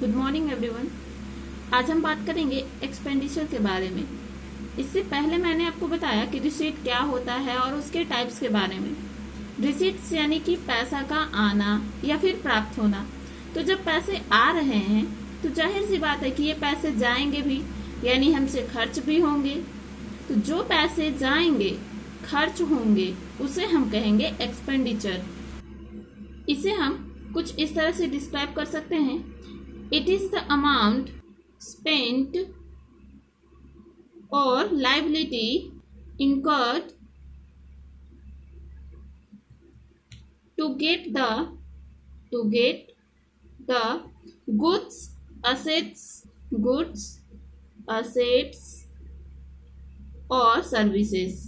Good morning everyone. आज हम बात करेंगे एक्सपेंडिचर के बारे में। इससे पहले मैंने आपको बताया कि रिसीट क्या होता है और उसके टाइप्स के बारे में। रिसीट्स यानी कि पैसा का आना या फिर प्राप्त होना। तो जब पैसे आ रहे हैं तो जाहिर सी बात है कि ये पैसे जाएंगे भी, यानी हमसे खर्च भी होंगे। तो जो पैसे जाएंगे, खर्च होंगे, उसे हम कहेंगे एक्सपेंडिचर। इसे हम कुछ इस तरह से डिस्क्राइब कर सकते हैं। It is the amount spent or liability incurred to get the goods, assets or services।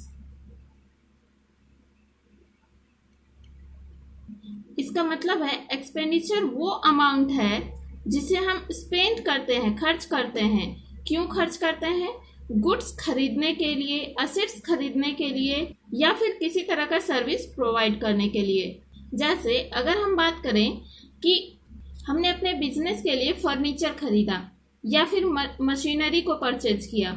इसका मतलब है एक्सपेंडिचर वो अमाउंट है जिसे हम स्पेंड करते हैं, खर्च करते हैं। क्यों खर्च करते हैं? गुड्स खरीदने के लिए, असेट्स खरीदने के लिए या फिर किसी तरह का सर्विस प्रोवाइड करने के लिए। जैसे अगर हम बात करें कि हमने अपने बिजनेस के लिए फर्नीचर खरीदा या फिर मशीनरी को परचेज किया,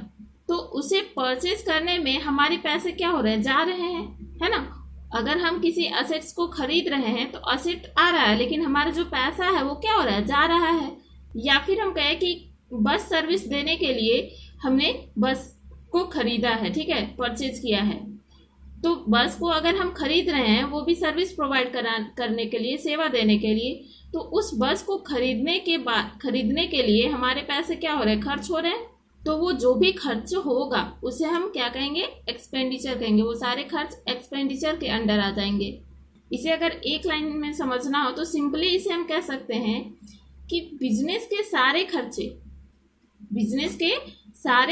तो उसे परचेज करने में हमारे पैसे क्या हो रहे हैं? जा रहे हैं, है ना। अगर हम किसी असेट्स को खरीद रहे हैं तो असेट आ रहा है, लेकिन हमारा जो पैसा है वो क्या हो रहा है? जा रहा है। या फिर हम कहें कि बस सर्विस देने के लिए हमने बस को खरीदा है, ठीक है, परचेज किया है। तो बस को अगर हम खरीद रहे हैं, वो भी सर्विस प्रोवाइड करने के लिए, सेवा देने के लिए, तो उस बस को खरीदने के लिए हमारे पैसे क्या हो रहे हैं? खर्च हो रहे हैं। तो वो जो भी खर्च होगा उसे हम क्या कहेंगे? एक्सपेंडिचर कहेंगे। वो सारे खर्च एक्सपेंडिचर के अंडर आ जाएंगे। इसे अगर एक लाइन में समझना हो तो सिंपली इसे हम कह सकते हैं कि बिजनेस के सारे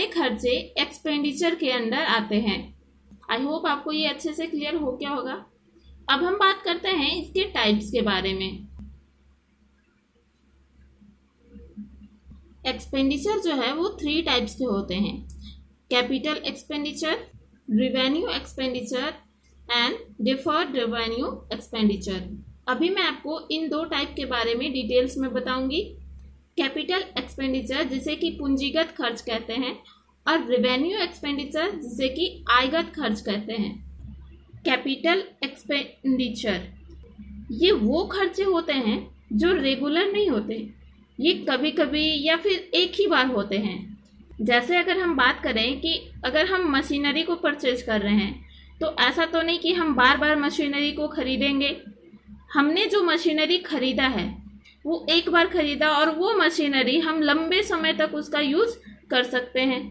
खर्चे एक्सपेंडिचर के अंडर आते हैं। आई होप आपको ये अच्छे से क्लियर हो गया होगा। अब हम बात करते हैं इसके टाइप्स के बारे में। एक्सपेंडिचर जो है वो 3 टाइप्स के होते हैं: capital expenditure, revenue expenditure and deferred revenue expenditure. अभी मैं आपको इन 2 टाइप के बारे में डिटेल्स में बताऊंगी। कैपिटल एक्सपेंडिचर जिसे कि पूंजीगत खर्च कहते हैं, और रिवेन्यू एक्सपेंडिचर जिसे कि आयगत खर्च कहते हैं। कैपिटल एक्सपेंडिचर ये वो खर्चे होते हैं जो रेगुलर नहीं होते, ये कभी कभी या फिर एक ही बार होते हैं। जैसे अगर हम बात करें कि अगर हम मशीनरी को परचेज कर रहे हैं, तो ऐसा तो नहीं कि हम बार बार मशीनरी को खरीदेंगे। हमने जो मशीनरी खरीदा है वो एक बार खरीदा और वो मशीनरी हम लंबे समय तक उसका यूज़ कर सकते हैं।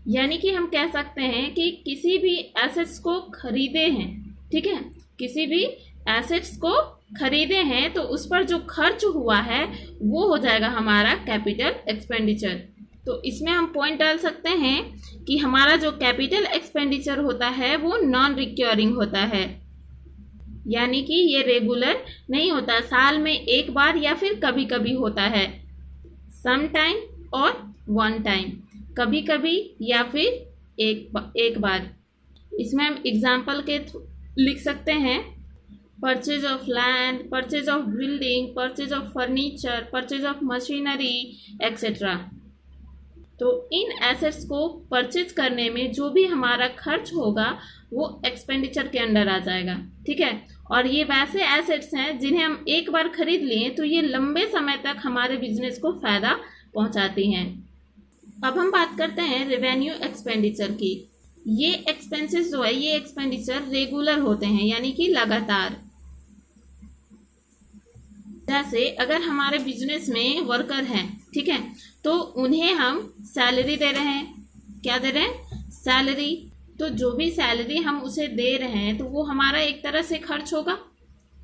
यानी कि हम कह सकते हैं कि किसी भी एसेट्स को खरीदे हैं, ठीक है, किसी भी एसेट्स को खरीदे हैं तो उस पर जो खर्च हुआ है वो हो जाएगा हमारा कैपिटल एक्सपेंडिचर। तो इसमें हम पॉइंट डाल सकते हैं कि हमारा जो कैपिटल एक्सपेंडिचर होता है वो नॉन रिकरिंग होता है, यानी कि ये रेगुलर नहीं होता, साल में एक बार या फिर कभी कभी होता है, सम टाइम और वन टाइम, कभी कभी या फिर एक बार। इसमें हम एग्जाम्पल के लिख सकते हैं: purchase of land, purchase of building, purchase of furniture, purchase of machinery etcetera. तो इन एसेट्स को परचेज करने में जो भी हमारा खर्च होगा वो एक्सपेंडिचर के अंडर आ जाएगा, ठीक है। और ये वैसे एसेट्स हैं जिन्हें हम एक बार खरीद लिए तो ये लंबे समय तक हमारे बिजनेस को फायदा पहुंचाती हैं। अब हम बात करते हैं रेवेन्यू एक्सपेंडिचर की। ये एक्सपेंसेस जो है, ये एक्सपेंडिचर रेगुलर होते हैं, यानी कि लगातार। जैसे अगर हमारे बिजनेस में वर्कर हैं, ठीक है, तो उन्हें हम सैलरी दे रहे हैं। क्या दे रहे हैं? सैलरी। तो जो भी सैलरी हम उसे दे रहे हैं तो वो हमारा एक तरह से खर्च होगा,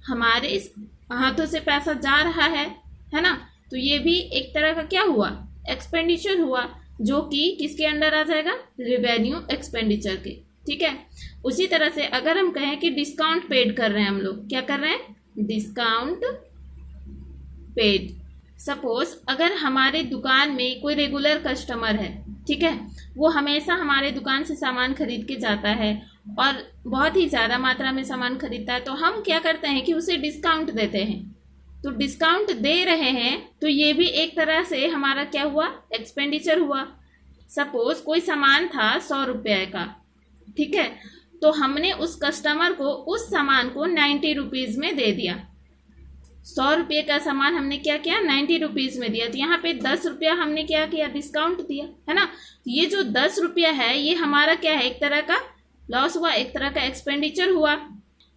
हमारे इस हाथों से पैसा जा रहा है ना। तो ये भी एक तरह का क्या हुआ? एक्सपेंडिचर हुआ, जो कि किसके अंडर आ जाएगा? रेवेन्यू एक्सपेंडिचर के, ठीक है। उसी तरह से अगर हम कहें कि डिस्काउंट पेड कर रहे हैं, हम लोग क्या कर रहे हैं? Discount paid. सपोज अगर हमारे दुकान में कोई रेगुलर कस्टमर है, ठीक है, वो हमेशा हमारे दुकान से सामान खरीद के जाता है और बहुत ही ज़्यादा मात्रा में सामान खरीदता है, तो हम क्या करते हैं कि उसे डिस्काउंट देते हैं, तो डिस्काउंट दे रहे हैं तो ये भी एक तरह से हमारा क्या हुआ, एक्सपेंडिचर हुआ। सपोज कोई सामान था 100 रुपये का, ठीक है, तो हमने उस कस्टमर को उस सामान को 90 रुपीज़ में दे दिया। 100 रुपये का सामान हमने क्या किया, 90 रुपीज़ में दिया। तो यहाँ पे 10 रुपया हमने क्या किया, डिस्काउंट दिया, है ना। तो ये जो 10 रुपया है ये हमारा क्या है, एक तरह का लॉस हुआ, एक तरह का एक्सपेंडिचर हुआ,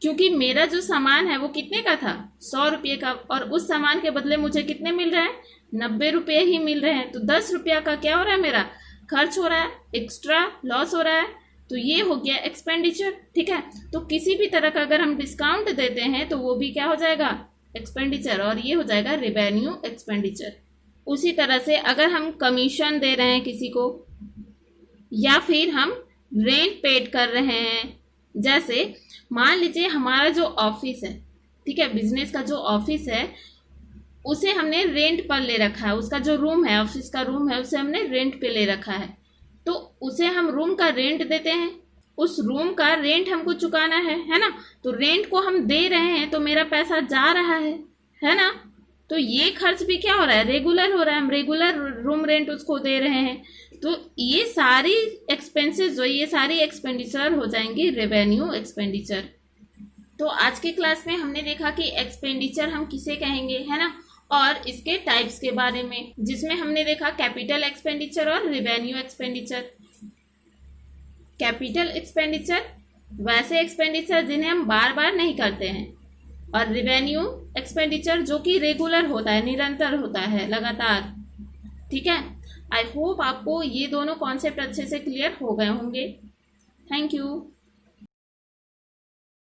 क्योंकि मेरा जो सामान है वो कितने का था, 100 रुपये का, और उस सामान के बदले मुझे कितने मिल रहे हैं, 90 रुपये ही मिल रहे हैं। तो 10 रुपया का क्या हो रहा है, मेरा खर्च हो रहा है, एक्स्ट्रा लॉस हो रहा है। तो ये हो गया एक्सपेंडिचर, ठीक है। तो किसी भी तरह का अगर हम डिस्काउंट देते हैं तो वो भी क्या हो जाएगा, एक्सपेंडिचर, और ये हो जाएगा रेवेन्यू एक्सपेंडिचर। उसी तरह से अगर हम कमीशन दे रहे हैं किसी को, या फिर हम रेंट पेड कर रहे हैं, जैसे मान लीजिए हमारा जो ऑफिस है, ठीक है, बिजनेस का जो ऑफिस है उसे हमने रेंट पर ले रखा है, उसका जो रूम है, ऑफिस का रूम है, उसे हमने रेंट पे ले रखा है। तो उसे हम रूम का रेंट देते हैं, उस रूम का रेंट हमको चुकाना है ना। तो रेंट को हम दे रहे हैं तो मेरा पैसा जा रहा है ना। तो ये खर्च भी क्या हो रहा है, रेगुलर हो रहा है, हम रेगुलर रूम रेंट उसको दे रहे हैं। तो ये सारी एक्सपेंसेस जो, ये सारी एक्सपेंडिचर हो जाएंगी रेवेन्यू एक्सपेंडिचर। तो आज के क्लास में हमने देखा कि एक्सपेंडिचर हम किसे कहेंगे, है ना, और इसके टाइप्स के बारे में, जिसमें हमने देखा कैपिटल एक्सपेंडिचर और रेवेन्यू एक्सपेंडिचर। कैपिटल एक्सपेंडिचर वैसे एक्सपेंडिचर जिन्हें हम बार बार नहीं करते हैं, और रेवेन्यू एक्सपेंडिचर जो कि रेगुलर होता है, निरंतर होता है, लगातार, ठीक है। आई होप आपको ये दोनों कॉन्सेप्ट अच्छे से क्लियर हो गए होंगे। Thank you.